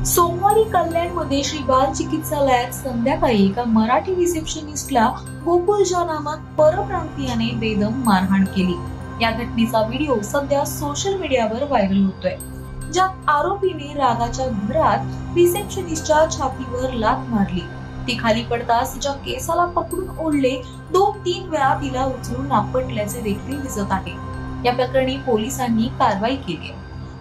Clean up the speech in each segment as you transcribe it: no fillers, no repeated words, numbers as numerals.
सोमवारी कल्याणमध्ये श्री बाल चिकित्सालयात संध्याकाळी एका मराठी रिसेप्शनिस्टला गोकुलजा नामक परप्रांतीयाने बेदम मारहाण केली। या घटनेचा व्हिडिओ सध्या सोशल मीडियावर व्हायरल होतोय, ज्यात आरोपीने रागाच्या भरात रिसेप्शनिस्टच्या छातीवर लाथ मारली। ती खाली पडताच तिच्या केसाला पकडून ओढले, 2-3 वेळा तिला उचलून आपटल्याचे देखील दिसत आहे। या प्रकरणी पोलिसांनी कारवाई केली आहे।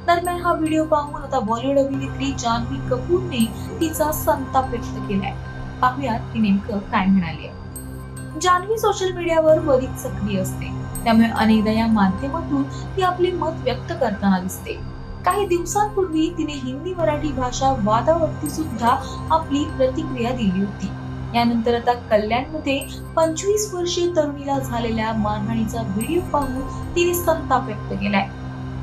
दरम्यान हा व्हिडिओ पाहून आता बॉलिवूड अभिनेत्री जान्हवी कपूरने तिचा संताप व्यक्त केलाय। पाहुयात ती नेमकं काय म्हणाली आहे। जान्हवी सोशल मीडियावर बरीच सक्रिय असते, त्यामुळे अनेकदा या माध्यमातून ती आपले मत व्यक्त करताना दिसते। काही दिवसांपूर्वी तिने हिंदी मराठी भाषा वादावरती सुद्धा आपली प्रतिक्रिया दिली होती। यानंतर आता कल्याणमध्ये 25 वर्षीय तरुणीला झालेल्या मारहाणीचा व्हिडिओ पाहून तिने संताप व्यक्त केलाय।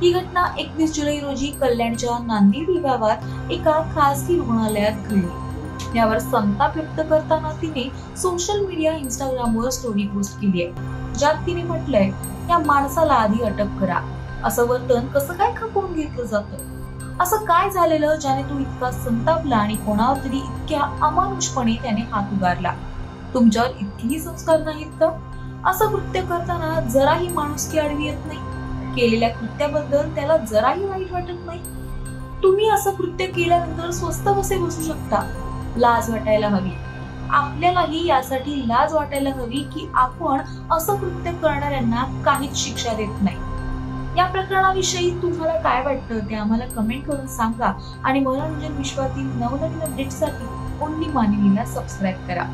ही घटना 21 जुलै रोजी कल्याणच्या नांदिवली गावात एका खासगी रुग्णालयात घडली। यावर संताप व्यक्त करताना तिने सोशल मीडिया इंस्टाग्रामवर स्टोरी पोस्ट केली आहे, ज्यात तिने म्हटलंय, या माणसाला आधी अटक करा। असं वर्तन कसं काय खपवून घेतलं जातं? असं काय झालेलं ज्याने तो इतका संतापला आणि कोणावर तरी इतक्या अमानुषपणे त्याने हात उगारला? तुमच्यावर इतकेही संस्कार नाहीत का? असं कृत्य करताना जराही माणुसकी आडवी येत नाही? केलेल्या कृत्याबद्दल त्याला जराही वाईट वाटत नाही? तुम्ही असं कृत्य केल्यानंतर स्वस्थ कसे बसू शकता? लाज वाटायला हवी। आपल्यालाही यासाठी लाज वाटायला हवी की आपण असं कृत्य करणाऱ्यांना काहीच शिक्षा देत नाही। या प्रकरणाविषयी तुम्हाला काय वाटतं ते आम्हाला कमेंट करून सांगा आणि मनोरंजन विश्वातील नवनवीन अपडेट्ससाठी ओन्ली मानिनीला सबस्क्राईब करा।